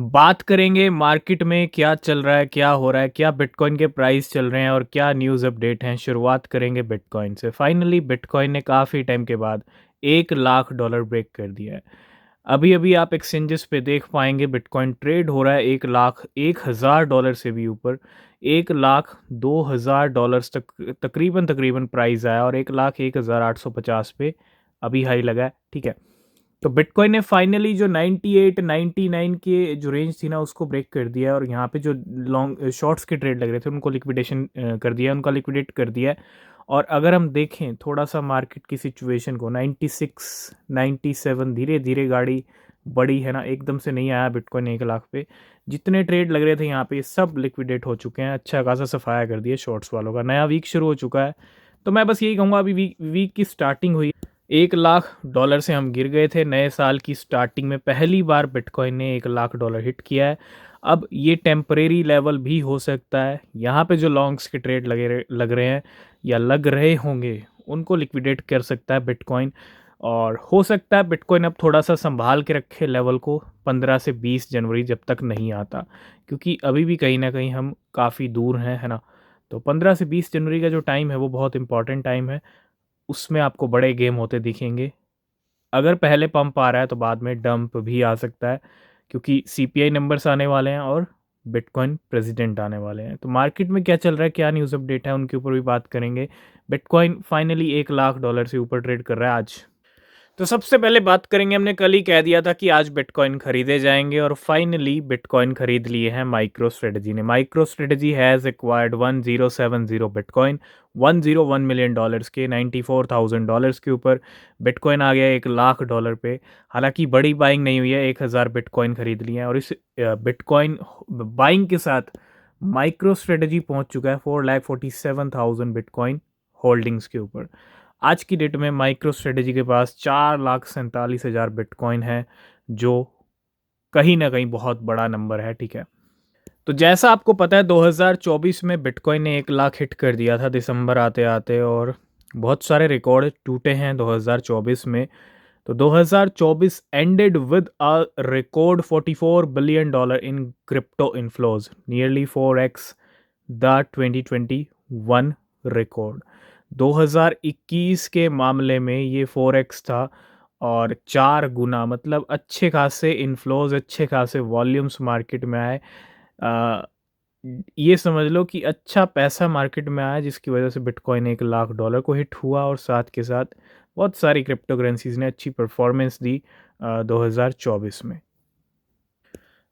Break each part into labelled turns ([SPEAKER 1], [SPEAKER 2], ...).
[SPEAKER 1] बात करेंगे मार्केट में क्या चल रहा है, क्या हो रहा है, क्या बिटकॉइन के प्राइस चल रहे हैं और क्या न्यूज़ अपडेट हैं। शुरुआत करेंगे बिटकॉइन से। फाइनली बिटकॉइन ने काफ़ी टाइम के बाद $1 लाख ब्रेक कर दिया है। अभी अभी आप एक्सचेंजेस पे देख पाएंगे बिटकॉइन ट्रेड हो रहा है 1 लाख 1 हज़ार डॉलर से भी ऊपर। $1 लाख 2 हज़ार तक तकरीबन तकरीबन प्राइस आया और 1 लाख 1 हज़ार 850 पे अभी हाई लगा है। ठीक है, तो बिटकॉइन ने फाइनली जो 98 99 के जो रेंज थी ना उसको ब्रेक कर दिया है और यहाँ पे जो लॉन्ग शॉर्ट्स के ट्रेड लग रहे थे उनको लिक्विडेशन कर दिया है, उनका लिक्विडेट कर दिया है। और अगर हम देखें थोड़ा सा मार्केट की सिचुएशन को, 96 97 धीरे धीरे गाड़ी बड़ी है ना, एकदम से नहीं आया बिटकॉइन 1 लाख पे। जितने ट्रेड लग रहे थे यहाँ पे सब लिक्विडेट हो चुके हैं, अच्छा खासा सफाया कर दिया शॉर्ट्स वालों का। नया वीक शुरू हो चुका है। तो मैं बस यही कहूँगा, अभी वीक की स्टार्टिंग हुई, $1 लाख से हम गिर गए थे। नए साल की स्टार्टिंग में पहली बार बिटकॉइन ने $1 लाख हिट किया है। अब ये टेम्परेरी लेवल भी हो सकता है। यहाँ पे जो लॉन्ग्स के ट्रेड लग रहे हैं या लग रहे होंगे उनको लिक्विडेट कर सकता है बिटकॉइन। और हो सकता है बिटकॉइन अब थोड़ा सा संभाल के रखे लेवल को 15 से 20 जनवरी जब तक नहीं आता, क्योंकि अभी भी कहीं ना कहीं हम काफ़ी दूर हैं, है ना। तो 15 से 20 जनवरी का जो टाइम है वो बहुत इंपॉर्टेंट टाइम है। उसमें आपको बड़े गेम होते दिखेंगे। अगर पहले पंप आ रहा है तो बाद में डंप भी आ सकता है, क्योंकि सीपीआई नंबर्स आने वाले हैं और बिटकॉइन प्रेसिडेंट आने वाले हैं। तो मार्केट में क्या चल रहा है, क्या न्यूज़ अपडेट है, उनके ऊपर भी बात करेंगे। बिटकॉइन फाइनली $1 लाख से ऊपर ट्रेड कर रहा है आज। तो सबसे पहले बात करेंगे, हमने कल ही कह दिया था कि आज बिटकॉइन खरीदे जाएंगे और फाइनली बिटकॉइन खरीद लिए हैं माइक्रो स्ट्रेटजी ने। Micro strategy has acquired 1070 bitcoin, $101 million के, $94,000 के ऊपर बिटकॉइन आ गया $1 लाख पे। हालांकि बड़ी बाइंग नहीं हुई है, 1,000 बिटकॉइन खरीद लिए हैं और इस बिटकॉइन बाइंग के साथ माइक्रो स्ट्रेटजी पहुंच चुका है 4,47,000 बिटकॉइन होल्डिंग्स के ऊपर। आज की डेट में माइक्रो स्ट्रेटजी के पास 4,47,000 बिटकॉइन है, जो कहीं ना कहीं बहुत बड़ा नंबर है। ठीक है, तो जैसा आपको पता है 2024 में बिटकॉइन ने 1 लाख हिट कर दिया था दिसंबर आते आते, और बहुत सारे रिकॉर्ड टूटे हैं 2024 में। तो 2024 ended with a record $44 billion in crypto inflows, nearly 4x the 2021 record. 2021 के मामले में ये 4x था और 4 गुना, मतलब अच्छे खासे इन्फ्लोज, अच्छे खासे वॉल्यूम्स मार्केट में आए। आ, ये समझ लो कि अच्छा पैसा मार्केट में आया, जिसकी वजह से बिटकॉइन $1 लाख को हिट हुआ और साथ के साथ बहुत सारी क्रिप्टो करेंसीज ने अच्छी परफॉर्मेंस दी 2024 में।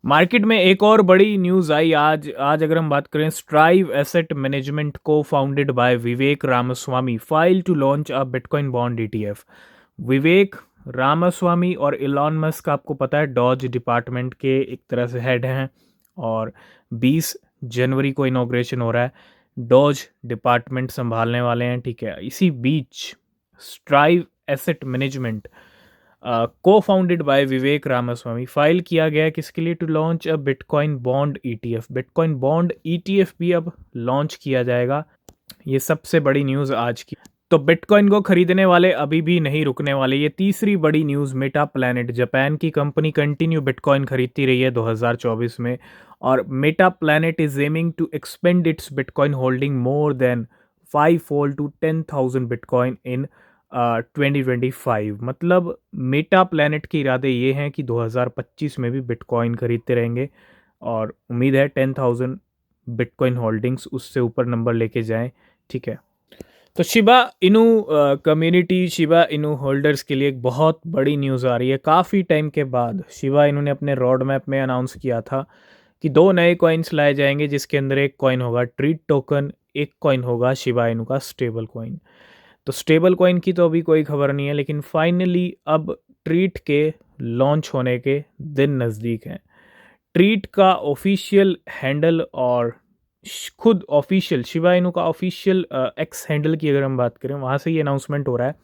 [SPEAKER 1] मार्केट में एक और बड़ी न्यूज़ आई आज। अगर हम बात करें, स्ट्राइव एसेट मैनेजमेंट को founded by Vivek Ramaswamy file to launch a bitcoin bond ETF. Vivek Ramaswamy और इलॉन मस्क, आपको पता है, डॉज डिपार्टमेंट के एक तरह से हेड हैं और 20 जनवरी को इनॉग्रेशन हो रहा है। डॉज डिपार्टमेंट संभालने वाले हैं। ठीक है, इसी बीच स्ट्राइव एसेट मैनेजमेंट को founded by Vivek Ramaswamy file किया गया है किसके लिए, to launch a bitcoin bond ETF. Bitcoin bond ETF भी अब लॉन्च किया जाएगा। ये सबसे बड़ी न्यूज़ आज की। तो बिटकॉइन को खरीदने वाले अभी भी नहीं रुकने वाले। ये तीसरी बड़ी न्यूज़, मेटा प्लैनेट, जापान की कंपनी, कंटिन्यू बिटकॉइन खरीदती रही है 2024 में, और Meta Planet is aiming to expand its bitcoin holding more than 5-fold to 10,000 bitcoin in 2025। मतलब मेटा प्लैनेट के इरादे ये हैं कि 2025 में भी बिटकॉइन खरीदते रहेंगे और उम्मीद है 10,000 बिटकॉइन होल्डिंग्स उससे ऊपर नंबर लेके जाएं। ठीक है, तो Shiba Inu community, Shiba Inu holders के लिए एक बहुत बड़ी न्यूज़ आ रही है। काफ़ी टाइम के बाद शिबा इनू ने अपने रोड मैप में अनाउंस किया था कि 2 नए कॉइन्स लाए जाएंगे, जिसके अंदर एक कॉइन होगा ट्रीट टोकन, एक कॉइन होगा शिबा इनू का स्टेबल कॉइन। तो स्टेबल कॉइन की तो अभी कोई खबर नहीं है, लेकिन फाइनली अब ट्रीट के लॉन्च होने के दिन नज़दीक हैं। ट्रीट का ऑफिशियल हैंडल और खुद ऑफिशियल शिबा इनू का ऑफिशियल एक्स हैंडल की अगर हम बात करें, वहाँ से ये अनाउंसमेंट हो रहा है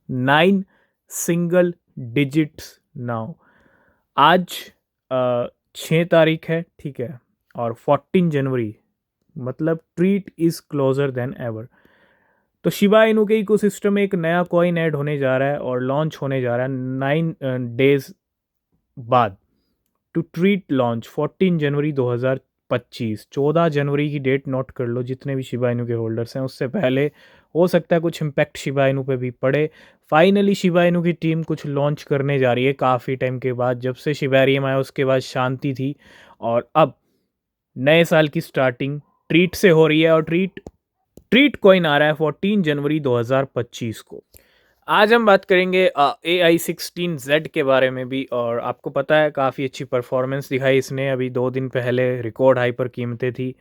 [SPEAKER 1] 9 सिंगल डिजिट्स नाउ। आज 6 तारीख है, ठीक है, और 14 जनवरी, मतलब treat is closure then ever. तो शिबा इनू के इकोसिस्टम में एक नया कॉइन ऐड होने जा रहा है और लॉन्च होने जा रहा है 9 डेज बाद, टू ट्रीट लॉन्च 14 जनवरी 2025। 14 जनवरी की डेट नोट कर लो जितने भी शिबा इनू के होल्डर्स हैं, उससे पहले हो सकता है कुछ इम्पैक्ट शिबा इनू पे भी पड़े। फाइनली शिबा इनू की टीम कुछ लॉन्च करने जा रही है काफ़ी टाइम के बाद, जब से शिबेरियम आया उसके बाद शांति थी, और अब नए साल की स्टार्टिंग ट्रीट से हो रही है, और ट्रीट कॉइन आ रहा है 14 जनवरी 2025 को। आज हम बात करेंगे AI16Z के बारे में भी, और आपको पता है काफ़ी अच्छी परफॉर्मेंस दिखाई इसने। अभी 2 दिन पहले रिकॉर्ड हाई पर कीमतें थी,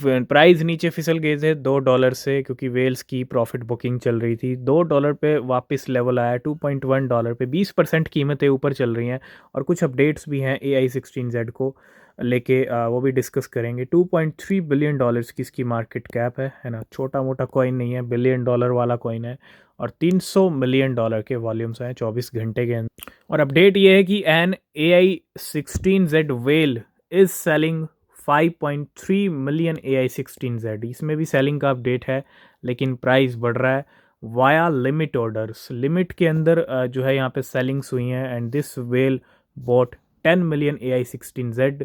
[SPEAKER 1] प्राइस नीचे फिसल गए थे $2 से, क्योंकि वेल्स की प्रॉफिट बुकिंग चल रही थी। $2 पे वापस लेवल आया, $2.1 पे 20% कीमतें ऊपर चल रही हैं। और कुछ अपडेट्स भी हैं AI16Z को लेके, वो भी डिस्कस करेंगे। $2.3 बिलियन की इसकी मार्केट कैप है ना, छोटा मोटा कॉइन नहीं है, $1 बिलियन वाला कॉइन है, और $300 मिलियन के वॉल्यूम्स हैं 24 घंटे के अंदर। और अपडेट ये है कि an AI16Z whale is selling 5.3 million AI16Z। इसमें भी सेलिंग का अपडेट है, लेकिन प्राइस बढ़ रहा है वाया लिमिट ऑर्डर्स। लिमिट के अंदर जो है यहाँ पे सेलिंग्स हुई हैं, and this whale bought 10 million AI16Z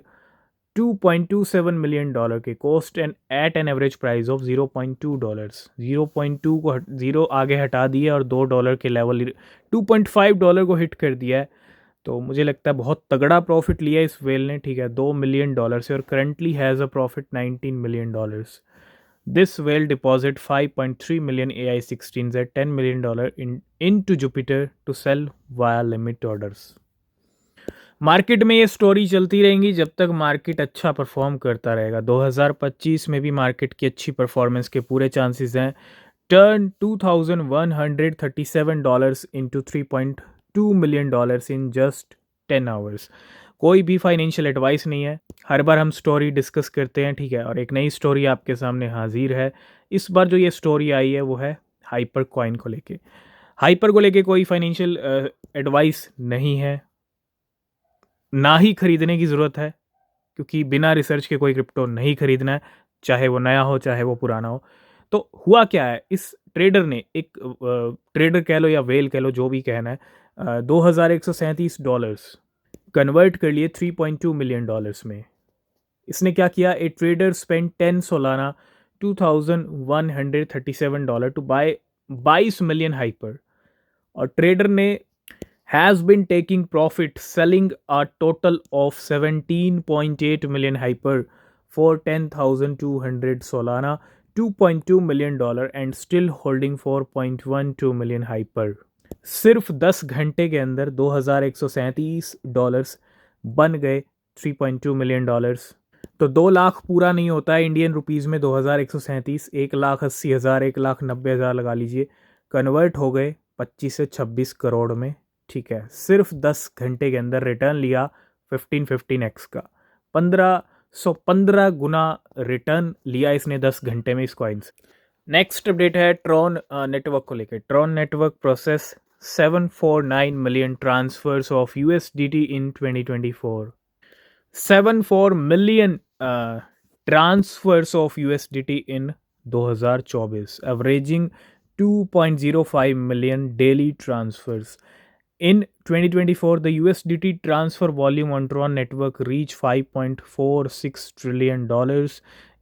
[SPEAKER 1] $2.27 million के cost and at an average price of $0.2। 0.2 को जीरो आगे हटा दिया और $2 के लेवल $2.5 को हिट कर दिया है। तो मुझे लगता है बहुत तगड़ा प्रॉफिट लिया इस वेल ने, ठीक है, $2 मिलियन से, और currently has a profit $19 million. This well deposit 5.3 million AI16 at $10 million into Jupiter to sell via limit orders। Market में ये स्टोरी चलती रहेंगी जब तक मार्केट अच्छा परफॉर्म करता रहेगा। 2025 में भी मार्केट की अच्छी परफॉर्मेंस के पूरे चांसेस हैं। Turn $2,137 into $3.2 million in just 10 hours. कोई भी फाइनेंशियल एडवाइस नहीं है, हर बार हम स्टोरी डिस्कस करते हैं, ठीक है, और एक नई स्टोरी आपके सामने हाजिर है। इस बार जो ये स्टोरी आई है वो है हाइपर कॉइन को लेके। हाइपर को लेके कोई फाइनेंशियल एडवाइस नहीं है, ना ही खरीदने की ज़रूरत है, क्योंकि बिना रिसर्च के कोई क्रिप्टो नहीं खरीदना है, चाहे वो नया हो चाहे वो पुराना हो। तो हुआ क्या है, इस ट्रेडर ने, एक ट्रेडर कह लो या वेल कह लो, जो भी कहना है, $2,137 कन्वर्ट कर लिए $3.2 मिलियन में। इसने क्या किया, a trader spend 10 Solana $2,137 to buy 22 million hyper, और ट्रेडर ने has been taking profit selling a total of 17.8 million hyper for 10,200 Solana, $2.2 million and still holding 4.12 million hyper। सिर्फ 10 घंटे के अंदर $2,137 बन गए $3.2 मिलियन। तो 2 लाख पूरा नहीं होता है इंडियन रुपीज़ में 2,137, 1,80,000 1,90,000 लगा लीजिए, कन्वर्ट हो गए 25 से 26 करोड़ में, ठीक है। सिर्फ 10 घंटे के अंदर रिटर्न लिया 15x का, 1515 गुना रिटर्न लिया इसने 10 घंटे में इस कॉइन से। नेक्स्ट अपडेट है ट्रॉन नेटवर्क को लेकर। Tron network process 749 million transfers of USDT in 2024। 74 million transfers of USDT in 2024, averaging 2.05 million daily transfers. In 2024, the USDT transfer volume on Tron network reached $5.46 trillion,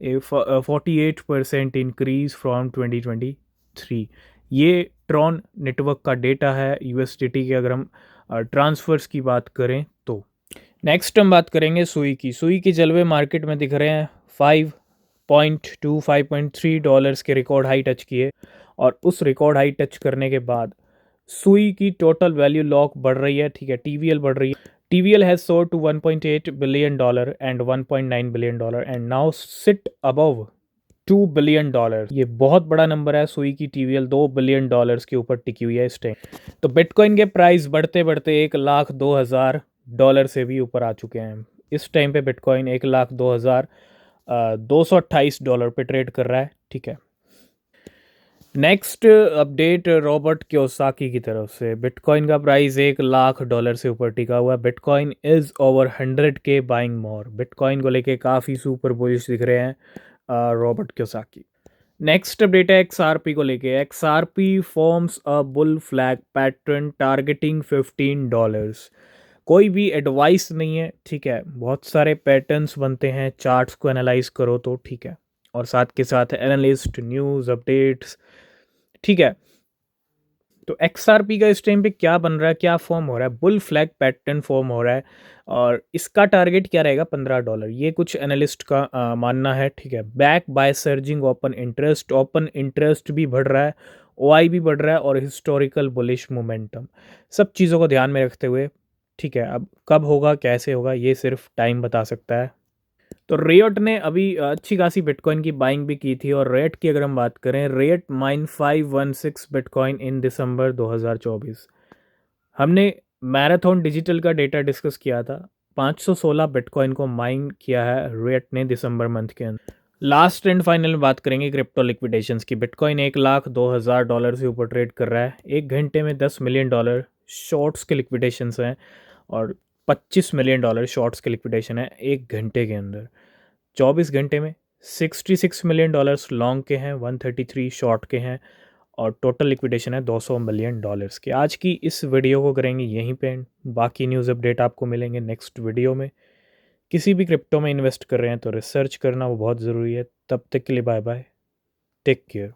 [SPEAKER 1] a 48% increase from 2023। ये Tron network का data है USDT के। अगर हम transverse की बात करें तो नेक्स्ट हम बात करेंगे सुई की। सुई के जलवे मार्केट में दिख रहे हैं। 5.2 $5.3 के रिकॉर्ड हाई टच किए, और उस रिकॉर्ड हाई टच करने के बाद सुई की टोटल वैल्यू लॉक बढ़ रही है, ठीक है, TVL बढ़ रही है। TVL has soared to $1.8 billion and $1.9 billion and now sit above $2 billion. ये बहुत बड़ा नंबर है। सुई की TVL $2 बिलियन के ऊपर टिकी हुई है इस टाइम। तो बिटकॉइन के प्राइस बढ़ते बढ़ते $1,02,000 से भी ऊपर आ चुके हैं। इस टाइम पे बिटकॉइन $1,02,228 पे ट्रेड कर रहा है, ठीक है। नेक्स्ट अपडेट रॉबर्ट कियोसाकी की तरफ से। बिटकॉइन का प्राइस $1,00,000 से ऊपर टिका हुआ है। Bitcoin is over 100K buying more. Bitcoin को लेके काफ़ी सुपर बुलिश दिख रहे हैं रॉबर्ट कियोसाकी। नेक्स्ट अपडेट है XRP को लेके। XRP forms a bull flag pattern targeting $15। कोई भी एडवाइस नहीं है, ठीक है। बहुत सारे पैटर्न्स बनते हैं, चार्ट्स को एनालाइज करो तो ठीक है, और साथ के साथ एनालिस्ट न्यूज़ अपडेट्स, ठीक है। तो XRP का इस टाइम पे क्या बन रहा है, क्या फॉर्म हो रहा है, बुल फ्लैग पैटर्न फॉर्म हो रहा है, और इसका टारगेट क्या रहेगा, $15, ये कुछ एनालिस्ट का मानना है, ठीक है। Back by surging open interest भी बढ़ रहा है, OI भी बढ़ रहा है, और हिस्टोरिकल बुलिश मोमेंटम, सब चीज़ों को ध्यान में रखते हुए, ठीक है। अब कब होगा, कैसे होगा, ये सिर्फ टाइम बता सकता है। तो रेट ने अभी अच्छी खासी बिटकॉइन की बाइंग भी की थी, और रेट की अगर हम बात करें, रेट माइन 516 बिटकॉइन इन दिसंबर 2024। हमने मैराथन डिजिटल का डेटा डिस्कस किया था, 516 बिटकॉइन को माइन किया है रेट ने दिसंबर मंथ के अंदर। लास्ट एंड फाइनल में बात करेंगे क्रिप्टो लिक्विडेशंस की। बिटकॉइन $1,02,000 से ऊपर ट्रेड कर रहा है, एक घंटे में $10 मिलियन शॉर्ट्स के लिक्विडेशंस हैं, और $25 मिलियन शॉर्ट्स के लिक्विडेशन है एक घंटे के अंदर। 24 घंटे में $66 मिलियन लॉन्ग के हैं, 133 शॉर्ट के हैं, और टोटल लिक्विडेशन है $200 मिलियन के। आज की इस वीडियो को करेंगे यहीं पे end। बाकी न्यूज़ अपडेट आपको मिलेंगे नेक्स्ट वीडियो में। किसी भी क्रिप्टो में इन्वेस्ट कर रहे हैं तो रिसर्च करना वो बहुत ज़रूरी है। तब तक के लिए बाय बाय, टेक केयर।